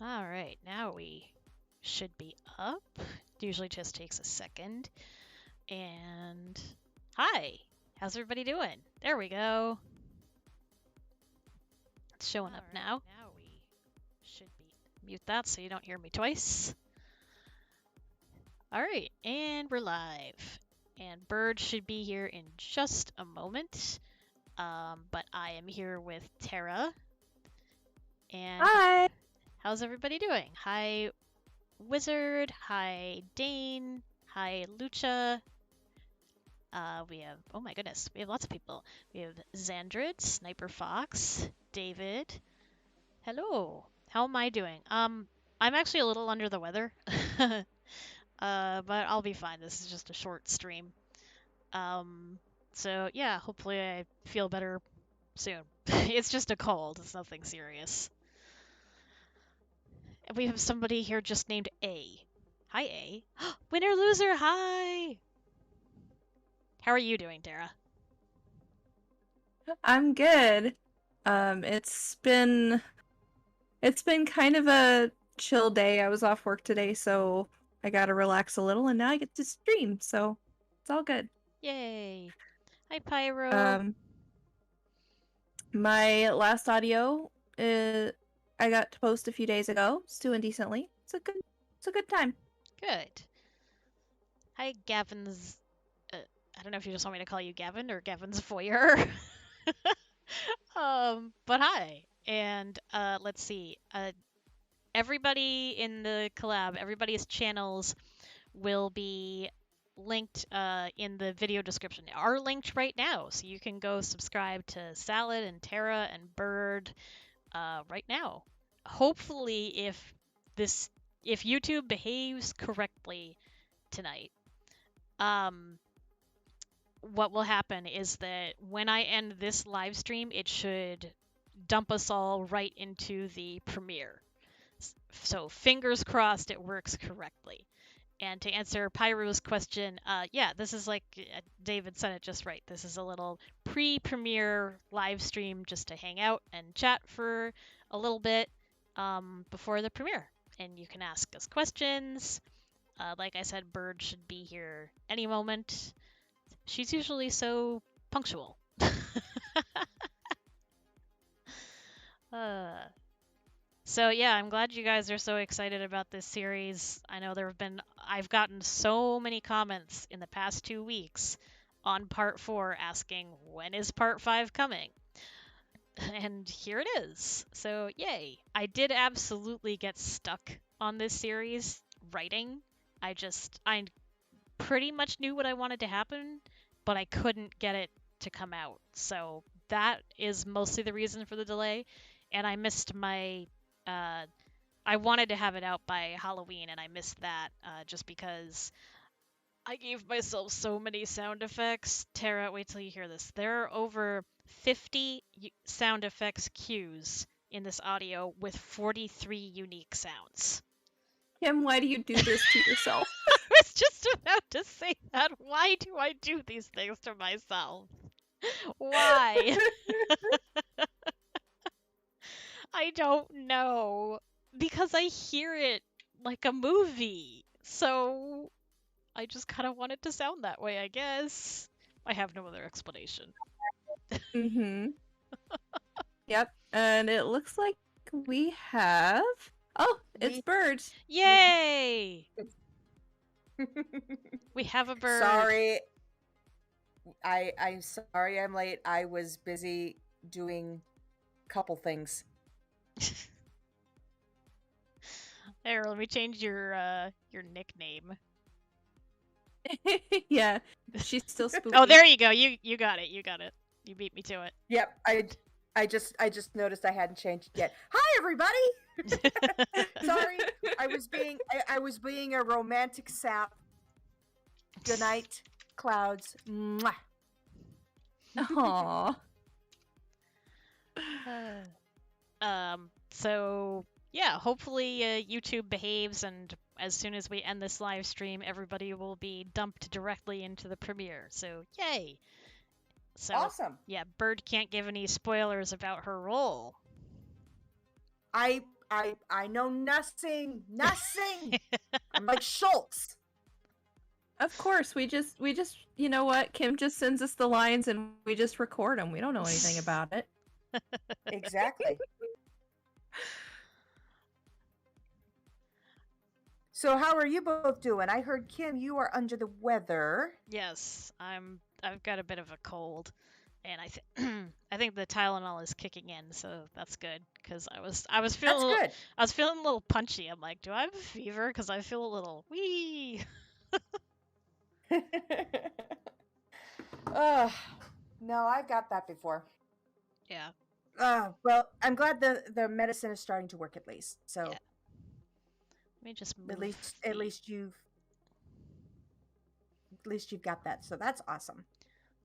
All right, now we should be up. It usually just takes a second. And hi, how's everybody doing? There we go. It's showing up now. Now we should be. Mute that so you don't hear me twice. All right, and we're live. And Bird should be here in just a moment. But I am here with Tara. And Hi. how's everybody doing? Hi, Wizard. Hi, Dane. Hi, Lucha. We have, oh my goodness, we have lots of people. We have Xandrid, Sniper Fox, David. Hello. How am I doing? I'm actually a little under the weather. But I'll be fine. This is just a short stream. So yeah, hopefully I feel better soon. It's just a cold. It's nothing serious. And we have somebody here just named A. Hi, A. Winner loser, hi! How are you doing, Tara? I'm good. It's been kind of a chill day. I was off work today, so I got to relax a little, and now I get to stream, so it's all good. Yay! Hi, Pyro. My last audio I got to post a few days ago. It's doing decently. It's a good time. Good. Hi, Gavin's. I don't know if you just want me to call you Gavin or Gavin's Foyer. But hi. And let's see. Everybody in the collab, everybody's channels will be linked in the video description. Are linked right now, so you can go subscribe to Salad and Tara and Bird right now. Hopefully, if YouTube behaves correctly tonight, what will happen is that when I end this live stream, it should dump us all right into the premiere. So fingers crossed it works correctly. And to answer Pyro's question, yeah, this is like David said it just right. This is a little pre-premiere live stream just to hang out and chat for a little bit before the premiere. And you can ask us questions. Like I said, Bird should be here any moment. She's usually so punctual. So yeah, I'm glad you guys are so excited about this series. I know I've gotten so many comments in the past 2 weeks on part 4 asking when is part 5 coming? And here it is. So yay. I did absolutely get stuck on this series writing. I pretty much knew what I wanted to happen, but I couldn't get it to come out. So that is mostly the reason for the delay. And I missed my. I wanted to have it out by Halloween, and I missed that just because I gave myself so many sound effects. Tara, wait till you hear this. There are over 50 sound effects cues in this audio with 43 unique sounds. Kim, why do you do this to yourself? I was just about to say that. Why do I do these things to myself? Why? I don't know. Because I hear it like a movie. So I just kind of want it to sound that way, I guess. I have no other explanation. Mm-hmm. Yep. And it looks like we have... Oh, it's birds. Yay! We have a bird. Sorry. I'm sorry I'm late. I was busy doing a couple things. There, let me change your nickname. Yeah, she's still spooky. Oh, there you go. You got it. You got it. You beat me to it. Yep, I just noticed I hadn't changed it yet. Hi everybody. Sorry, I was being a romantic sap. Good night, clouds. Mwah. Aww. So yeah, hopefully YouTube behaves, and as soon as we end this live stream, everybody will be dumped directly into the premiere. So yay! So Awesome. yeah, Bird can't give any spoilers about her role. I I know nothing. I'm like Schultz. Of course, we just you know what? Kim just sends us the lines and we just record them. We don't know anything about it. Exactly. So how are you both doing? I heard Kim, you are under the weather. Yes, I've got a bit of a cold, and I think the Tylenol is kicking in, so that's good because I was feeling That's good. I was feeling a little punchy. I'm like, do I have a fever? Because I feel a little wee. No, I got that before. Yeah, Well, I'm glad the medicine is starting to work at least. So yeah. Let me just move. at the- least you've got that. So that's awesome.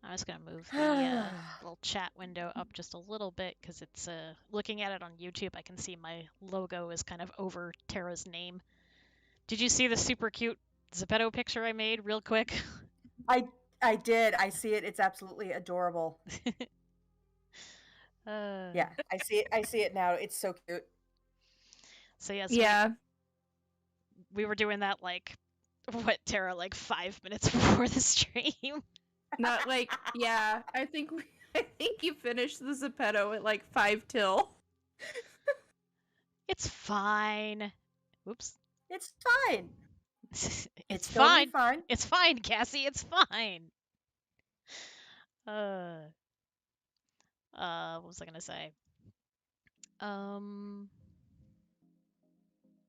I'm just gonna move the little chat window up just a little bit because it's looking at it on YouTube. I can see my logo is kind of over Tara's name. Did you see the super cute Zepeto picture I made real quick? I did. I see it. It's absolutely adorable. Yeah, I see it. I see it now. It's so cute. So yes, Yeah. we were doing that like what, Tara, like 5 minutes before the stream. Not like yeah. I think you finished the Zepeto at like 5 till. It's fine. Oops. It's fine. It's totally fine. fine. It's fine, Cassie. It's fine. What was I gonna say?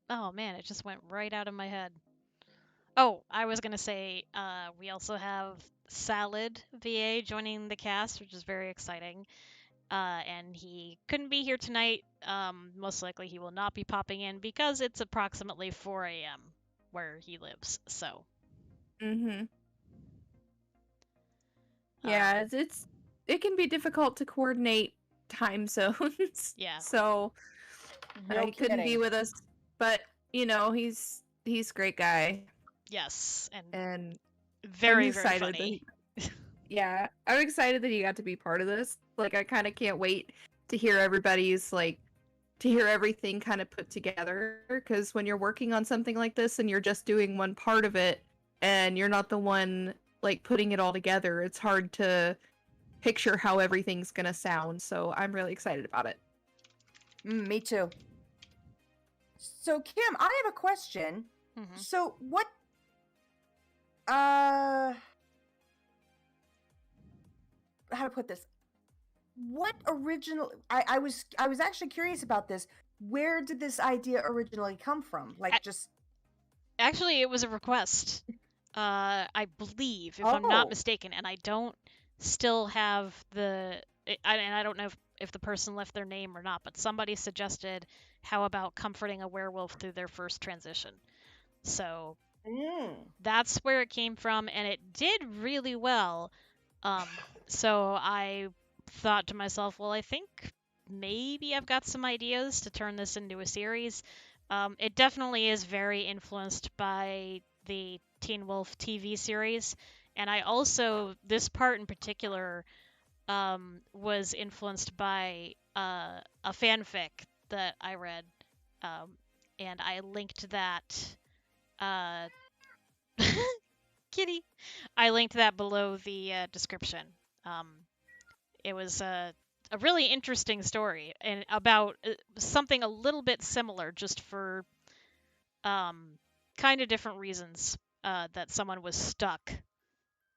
Oh man, it just went right out of my head. Oh, I was gonna say, we also have Salad VA joining the cast, which is very exciting. And he couldn't be here tonight. Most likely he will not be popping in because it's approximately 4 a.m. where he lives. So. Mm-hmm. Yeah, it can be difficult to coordinate time zones. Yeah. So No he couldn't be kidding. with us, but you know he's a great guy Yes, and and very, I'm very excited funny. yeah, I'm excited that he got to be part of this. Like I kind of can't wait to hear everybody's like to hear everything kind of put together because when you're working on something like this and you're just doing one part of it and you're not the one like putting it all together, it's hard to picture how everything's gonna sound. So I'm really excited about it. Me too. So Kim, I have a question. Mhm. So what? How to put this? What original? I was actually curious about this. Where did this idea originally come from? Like just Actually, it was a request. I believe, if I'm not oh. mistaken, and I don't still have and I don't know if the person left their name or not, but somebody suggested how about comforting a werewolf through their first transition. So that's where it came from, and it did really well. So I thought to myself, well, I think maybe I've got some ideas to turn this into a series. It definitely is very influenced by the Teen Wolf TV series, and I also, this part in particular, was influenced by a fanfic that I read, um, and I linked that. Uh, Kitty. I linked that below the description. Um, it was a really interesting story and about something a little bit similar, just for kind of different reasons. That someone was stuck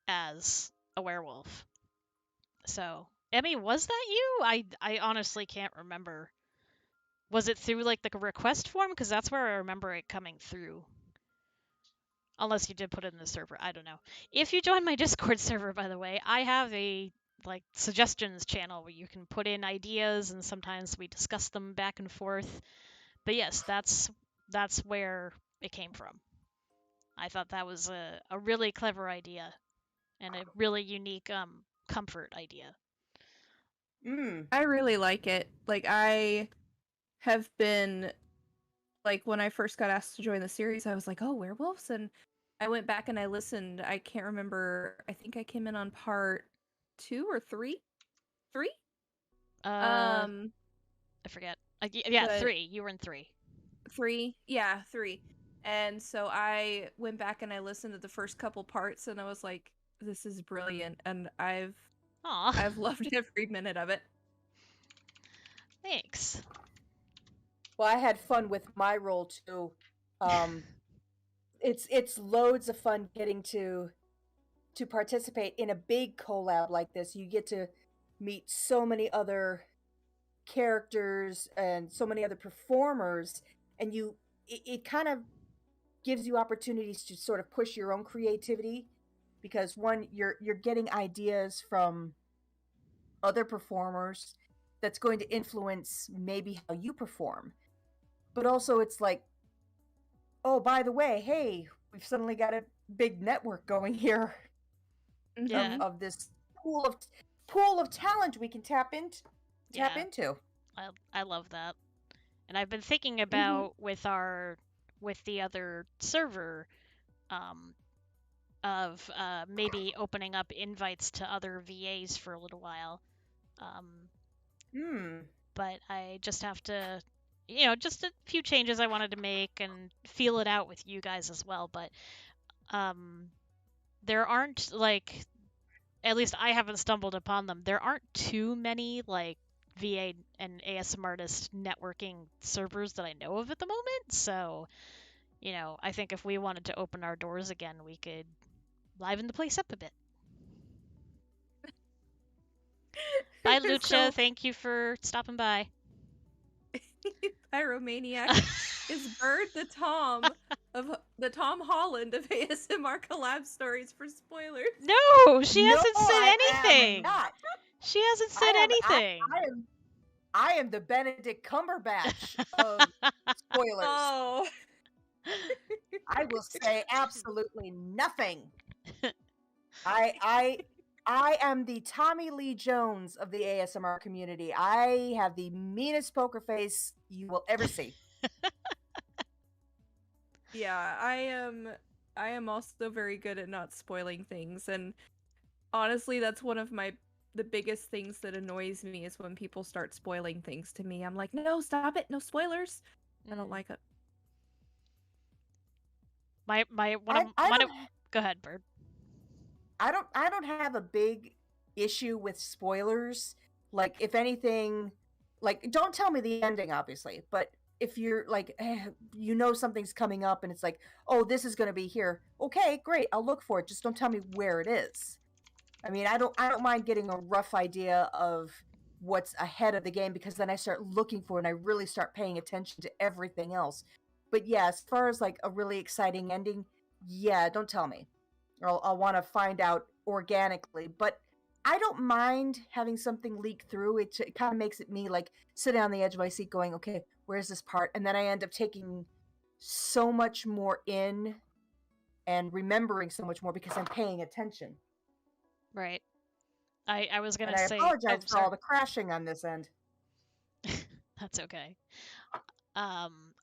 as a werewolf. So, Emmy, was that you? I honestly can't remember. Was it through like the request form? Because that's where I remember it coming through. Unless you did put it in the server, I don't know. If you join my Discord server, by the way, I have a like suggestions channel where you can put in ideas and sometimes we discuss them back and forth. But yes, that's where it came from. I thought that was a really clever idea and a really unique comfort idea. I really like it. Like I have been like when I first got asked to join the series, I was like, "Oh, werewolves." And I went back and I listened. I can't remember. I think I came in on part 2 or 3. 3? I forget. Yeah, but 3. You were in 3. 3, yeah, 3. And so I went back and I listened to the first couple parts, and I was like, "This is brilliant," and Aw, I've loved every minute of it. thanks. Well, I had fun with my role too. Um, it's loads of fun getting to participate in a big collab like this. You get to meet so many other characters and so many other performers, and it kind of gives you opportunities to sort of push your own creativity, because one, you're getting ideas from other performers that's going to influence maybe how you perform. But also it's like, oh, by the way, hey, we've suddenly got a big network going here Yeah, Mhm. of this pool of talent we can tap yeah. into. I love that. And I've been thinking Mhm. about with the other server um of maybe opening up invites to other VAs for a little while. Um, Hmm. but I just have to, just a few changes I wanted to make and feel it out with you guys as well. But um, there aren't like, at least I haven't stumbled upon them. There aren't too many like VA and ASM artist networking servers that I know of at the moment. So, I think if we wanted to open our doors again, we could liven the place up a bit. Bye, Lucha. So Thank you for stopping by. Pyromaniac is Bird the Tom Holland of ASMR collab stories for spoilers. No, she No, hasn't said I am anything. not. She hasn't I said am I, anything. I am I am the Benedict Cumberbatch of spoilers. Oh. I will say absolutely nothing. I I I am the Tommy Lee Jones of the ASMR community. I have the meanest poker face you will ever see. Yeah, I am also very good at not spoiling things, and honestly that's one of the biggest things that annoys me is when people start spoiling things to me. I'm like, "No, stop it. No spoilers." I don't Mm. like it. My I I one don't of Go ahead, Bird. I don't have a big issue with spoilers. Like, if anything, like, don't tell me the ending, obviously, but if you're like, something's coming up and it's like, oh, this is going to be here. Okay, great. I'll look for it. Just don't tell me where it is. I mean, I don't mind getting a rough idea of what's ahead of the game, because then I start looking for it and I really start paying attention to everything else. But yeah, as far as like a really exciting ending, yeah, don't tell me. Or I'll want to find out organically. But I don't mind having something leak through. It kind of makes it me like sitting on the edge of my seat going, okay, where's this part? And then I end up taking so much more in and remembering so much more because I'm paying attention. Right. I was And gonna I say. Oh, apologize for all sorry. the crashing on this end. That's okay.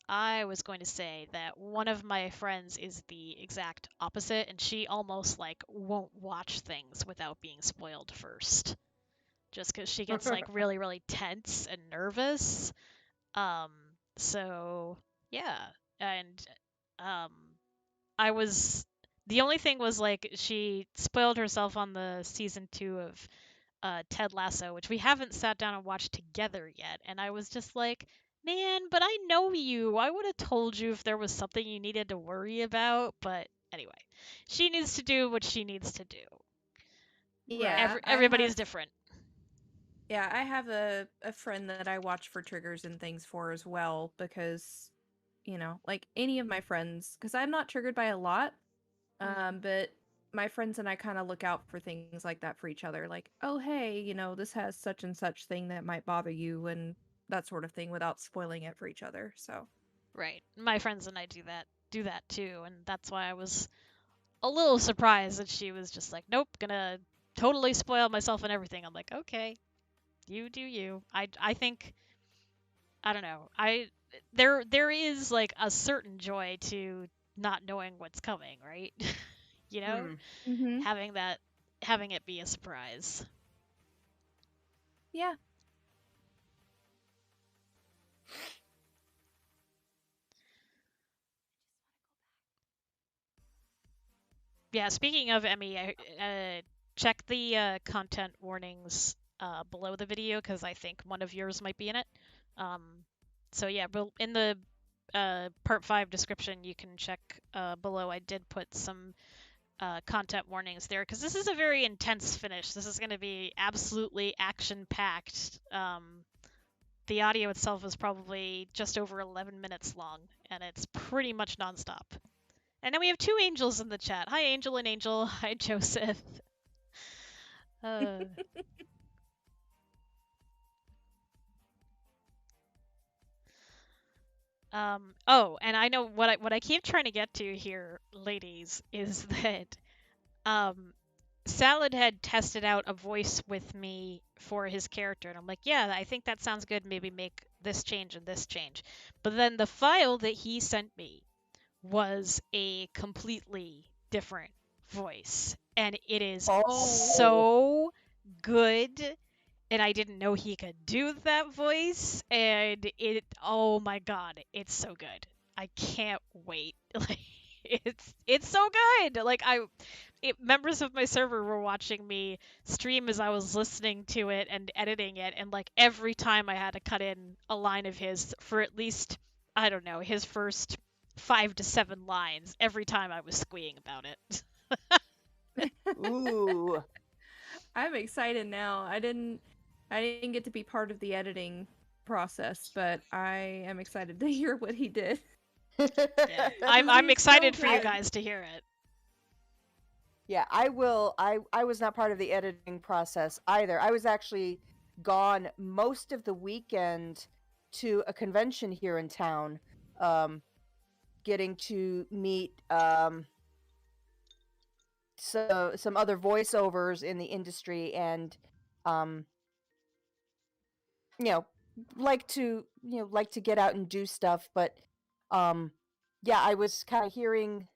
I was going to say that one of my friends is the exact opposite, and she almost like won't watch things without being spoiled first, just because she gets like really, really tense and nervous. Um, so yeah, and um, I was the only thing was like she spoiled herself on the season 2 of Ted Lasso, which we haven't sat down and watched together yet. And I was just like, man, but I know you. I would have told you if there was something you needed to worry about. But anyway, she needs to do what she needs to do. Right. Yeah, Everybody's different. I have a friend that I watch for triggers and things for as well because, like any of my friends, because I'm not triggered by a lot, but my friends and I kind of look out for things like that for each other. Like, oh, hey, this has such and such thing that might bother you and that sort of thing without spoiling it for each other. So, Right. My friends and I do that too, and that's why I was a little surprised that she was just like, nope, gonna totally spoil myself and everything. I'm like, okay, you do you. I think I don't know. There is like a certain joy to not knowing what's coming, right? you know, Hmm. hmm having it be a surprise. yeah. Yeah, speaking of Emmy, check the content warnings below the video because I think one of yours might be in it. Um, so yeah, in the part 5 description, you can check below. I did put some content warnings there because this is a very intense finish. This is going to be absolutely action-packed. The audio itself is probably just over 11 minutes long, and it's pretty much nonstop. And then we have 2 angels in the chat. Hi, Angel and Angel. Hi, Joseph. Uh, oh, and I know what I keep trying to get to here, ladies, is that um, Salad had tested out a voice with me for his character, and I'm like, yeah, I think that sounds good. Maybe make this change and this change. But then the file that he sent me was a completely different voice, and it is Oh. so good. And I didn't know he could do that voice, and oh my god, it's so good. I can't wait. Like it's so good. Members of my server were watching me stream as I was listening to it and editing it, and like every time I had to cut in a line of his for at least, I don't know, his first 5 to 7 lines. Every time I was squeeing about it. Ooh. I'm excited now. I didn't get to be part of the editing process, but I am excited to hear what he did. Yeah, I'm He's so excited for you good. guys to hear it. Yeah, I will. I was not part of the editing process either. I was actually gone most of the weekend to a convention here in town, getting to meet some other voiceovers in the industry, and um, you know, like to get out and do stuff. But yeah, I was kind of hearing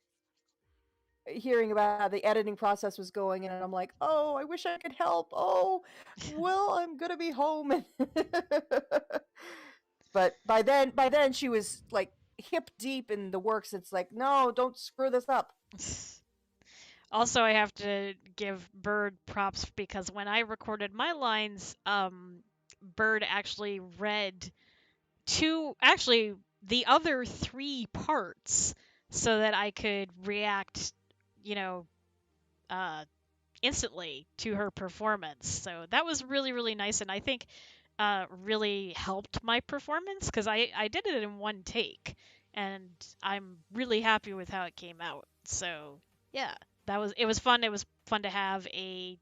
about how the editing process was going, and I'm like, oh, I wish I could help. Oh, well, I'm gonna be home. But by then she was like hip deep in the works. It's like, no, don't screw this up. Also, I have to give Bird props because when I recorded my lines, Bird actually read the other 3 parts so that I could react, you know, uh, instantly to her performance. So that was really, really nice, and I think really helped my performance because I did it in 1 take, and I'm really happy with how it came out. So yeah, it was fun. It was fun to have an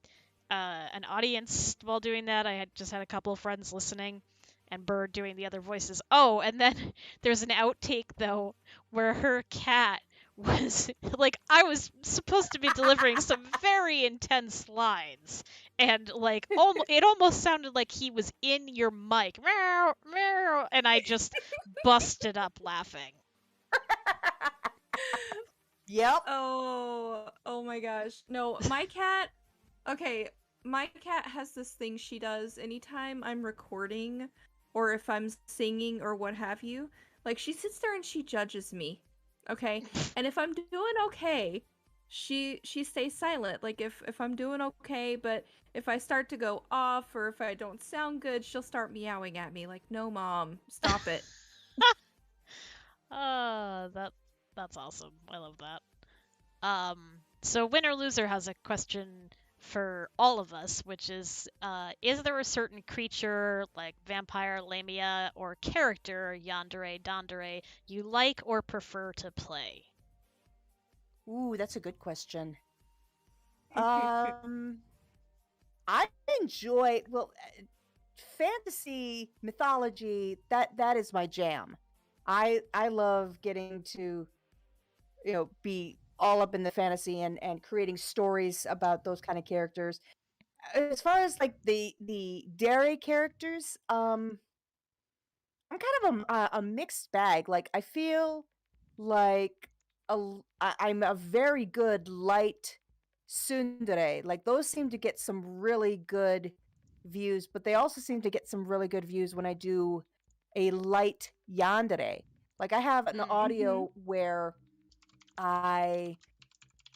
audience while doing that. I had just had a couple of friends listening, and Bird doing the other voices. Oh, and then there's an outtake though where her cat was like I was supposed to be delivering some very intense lines, and like it almost sounded like he was in your mic, meow, meow, and I just busted up laughing. Yep. Oh my gosh. No, my cat. Okay, my cat has this thing she does anytime I'm recording or if I'm singing or what have you. Like she sits there and she judges me. Okay? And if I'm doing okay, she stays silent. Like if I'm doing okay, but if I start to go off or if I don't sound good, she'll start meowing at me like, "No, mom, stop it." That's awesome. I love that. So Winner Loser has a question for all of us, which is there a certain creature like vampire, lamia, or character, yandere, dandere, you like or prefer to play? Ooh, that's a good question. Um, I enjoy fantasy mythology. That is my jam. I love getting to be all up in the fantasy and creating stories about those kind of characters. As far as like the dairy characters, I'm kind of a mixed bag. Like I feel like I'm a very good light tsundere. Like those seem to get some really good views, but they also seem to get some really good views when I do a light yandere. Like I have an Mm. audio where I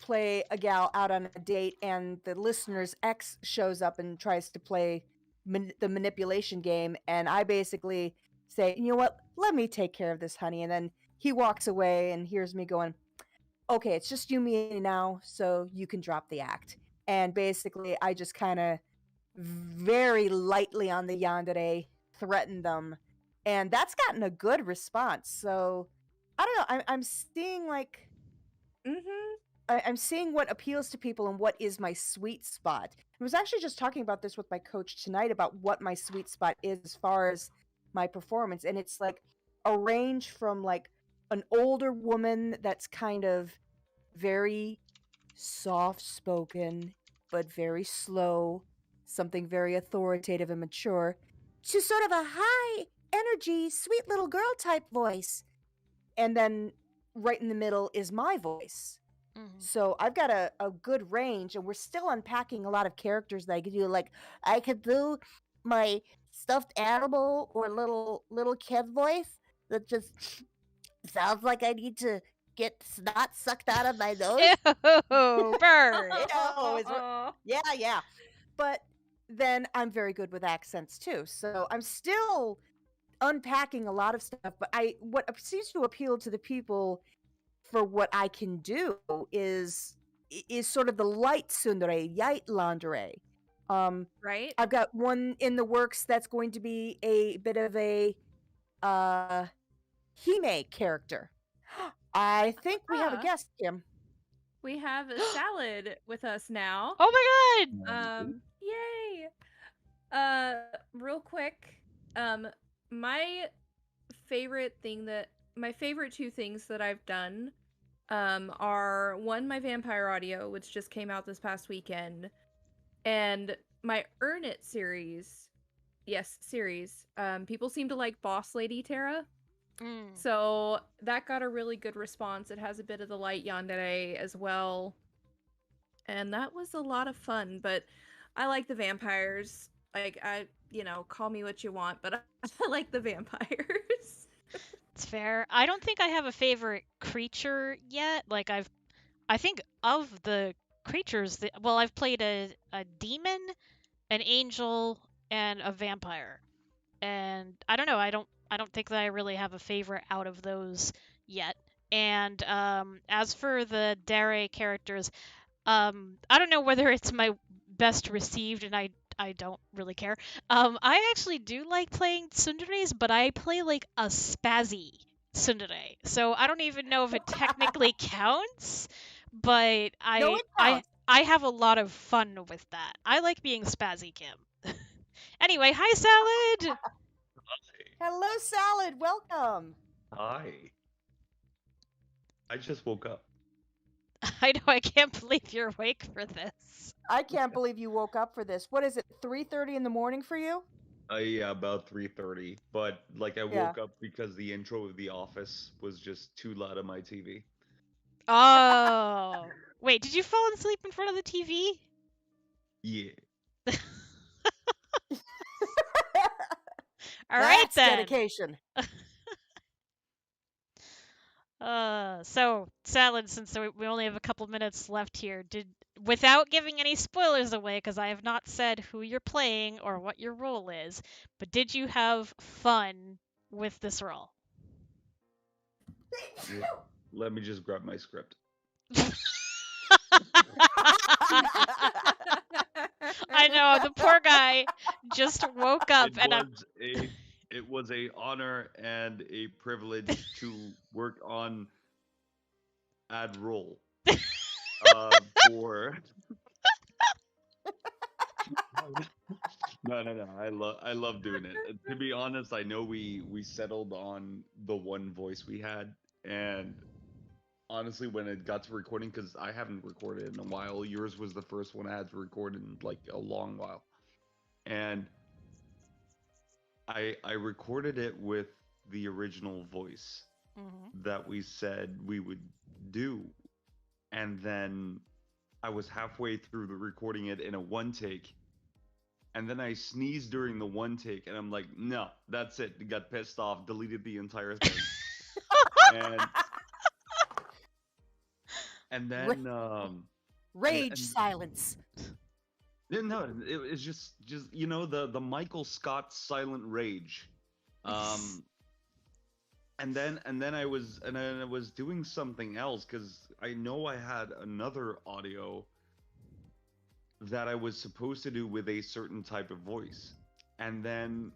play a gal out on a date, and the listener's ex shows up and tries to play the manipulation game, and I basically say, you know what, let me take care of this, honey. And then he walks away and hears me going, okay, it's just you, me now, so you can drop the act. And basically, I just kind of very lightly on the yandere threaten them, and that's gotten a good response. So I don't know. I'm seeing like I'm seeing what appeals to people and what is my sweet spot. I was actually just talking about this with my coach tonight about what my sweet spot is as far as my performance, and it's like a range from like an older woman that's kind of very soft spoken but very slow, something very authoritative and mature, to sort of a high energy, sweet little girl type voice. And then right in the middle is my voice. So I've got a good range, and we're still unpacking a lot of characters that I could do. Like I could do my stuffed animal or little kid voice that just sounds like I need to get snot sucked out of my nose. Ew, bird. Yeah. But then I'm very good with accents too. So I'm still unpacking a lot of stuff. But what seems to appeal to the people for what I can do is sort of the light tsundere, light lingerie. Right? I've got one in the works that's going to be a bit of a Hime character. I think we have a guest, Kim. We have a salad with us now. Oh my god! Yay! Real quick, my favorite two things that I've done are one, my vampire audio, which just came out this past weekend, and my Earn It series. Yes, series. People seem to like Boss Lady Tara. So that got a really good response. It has a bit of the light yandere as well. And that was a lot of fun, but I like the vampires. Like, call me what you want, but I like the vampires. It's fair. I don't think I have a favorite creature yet. Like I think of the creatures well, I've played a demon, an angel, and a vampire. And I don't know, I don't think that I really have a favorite out of those yet. And as for the Dare characters, I don't know whether it's my best received, and I don't really care. I actually do like playing tsunderes, but I play like a spazzy tsundere, so I don't even know if it technically counts. But No, it counts. I have a lot of fun with that. I like being spazzy, Kim. Anyway, hi Salad. Hello, Salad. Welcome. Hi. I just woke up. I know, I can't believe you're awake for this. I can't believe you woke up for this. What is it, 3:30 in the morning for you? Yeah, about 3:30. But like I Yeah. woke up because the intro of The Office was just too loud on my TV. Oh. Wait, did you fall asleep in front of the TV? Yeah. All right That's then. dedication. So Salad, since we only have a couple minutes left here, without giving any spoilers away, because I have not said who you're playing or what your role is, but did you have fun with this role? Let me just grab my script. I know, the poor guy just woke up It was a honor and a privilege to work on ad roll for No. I love doing it. To be honest, I know we settled on the one voice we had, and honestly, when it got to recording, because I haven't recorded in a while, yours was the first one I had to record in like a long while, and I recorded it with the original voice that we said we would do, and then I was halfway through the recording it in a one take, and then I sneezed during the one take, and I'm like, no, that's it. Got pissed off, deleted the entire thing, and And then Rage and silence. no, it was just the Michael Scott silent rage. Um, and then I was doing something else because I know I had another audio that I was supposed to do with a certain type of voice, and then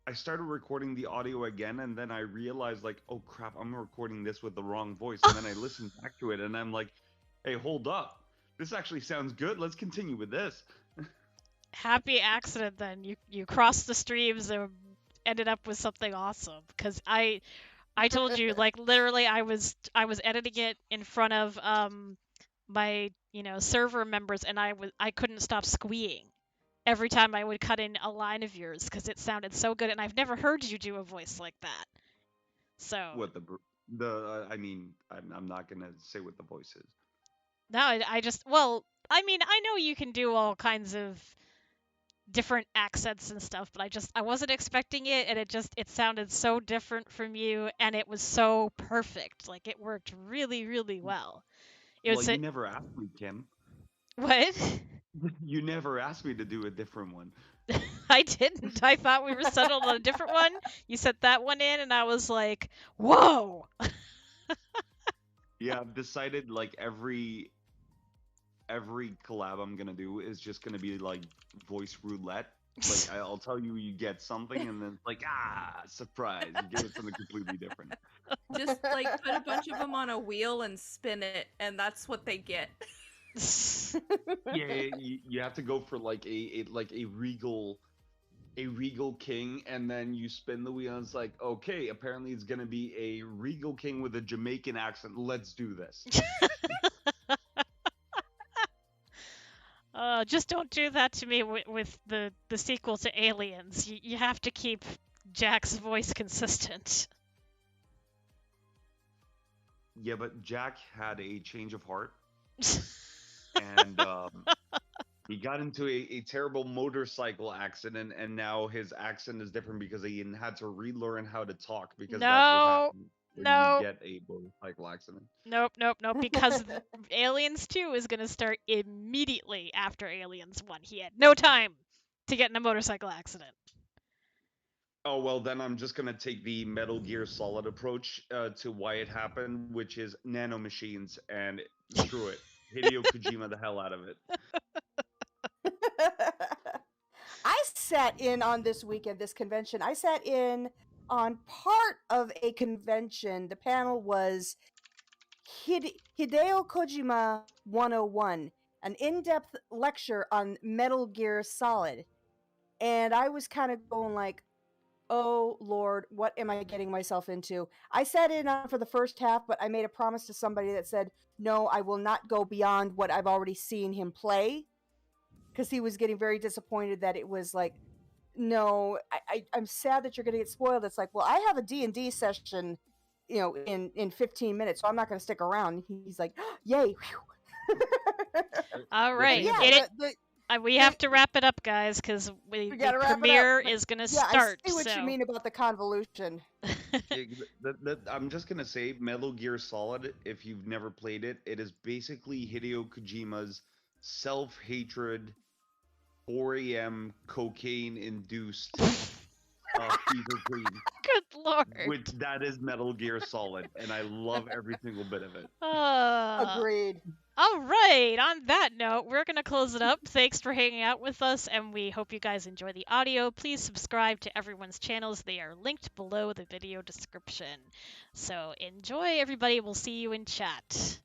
I started recording the audio again, and then I realized like, oh crap, I'm recording this with the wrong voice, and then I listened back to it, and I'm like, hey, hold up, this actually sounds good. Let's continue with this. Happy accident then. You crossed the streams and ended up with something awesome. Because I told you, like, literally I was editing it in front of my server members, and I couldn't stop squeeing every time I would cut in a line of yours because it sounded so good, and I've never heard you do a voice like that. So What the I mean, I'm not gonna say what the voice is. no, I just, well, I mean, I know you can do all kinds of different accents and stuff, but I wasn't expecting it, and it sounded so different from you, and it was so perfect. Like, it worked really, really well. It Well, was you a, never asked me, Kim. what? You never asked me to do a different one. I didn't. I thought we were settled on a different one. You set that one in, and I was like, whoa. Yeah, I've decided like every collab I'm gonna do is just gonna be like voice roulette. Like I'll tell you, you get something, and then it's like surprise, you get it something completely different. Just like put a bunch of them on a wheel and spin it, and that's what they get. Yeah, you have to go for like a regal king, and then you spin the wheel, and it's like, okay, apparently it's gonna be a regal king with a Jamaican accent. Let's do this. Just don't do that to me with the sequel to Aliens. You have to keep Jack's voice consistent. Yeah, but Jack had a change of heart, and he got into a terrible motorcycle accident, and now his accent is different because he had to relearn how to talk, because that's what No, happens when you no, get a motorcycle accident. nope, nope, nope. Because Aliens 2 is gonna start immediately after Aliens 1. He had no time to get in a motorcycle accident. Oh, well, then I'm just gonna take the Metal Gear Solid approach to why it happened, which is nanomachines, and screw it, Hideo Kojima the hell out of it. I sat in on this convention. I sat in on part of a convention. The panel was Hideo Kojima 101, an in-depth lecture on Metal Gear Solid. And I was kind of going like, oh Lord, what am I getting myself into? I sat in on for the first half, but I made a promise to somebody that said, no, I will not go beyond what I've already seen him play. Because he was getting very disappointed that it was like, no, I'm sad that you're going to get spoiled. It's like, well, I have a D&D session, in 15 minutes, so I'm not going to stick around. He's like, yay. All right. Yeah, we have to wrap it up, guys, because the premiere is going to start. I see what you mean about the convolution. I'm just gonna say, Metal Gear Solid, if you've never played it, it is basically Hideo Kojima's self-hatred, 4 a.m. cocaine-induced fever dream. Good Lord. Which that is Metal Gear Solid, and I love every single bit of it. Agreed. All right. On that note, we're going to close it up. Thanks for hanging out with us, and we hope you guys enjoy the audio. Please subscribe to everyone's channels. They are linked below the video description. So enjoy, everybody. We'll see you in chat.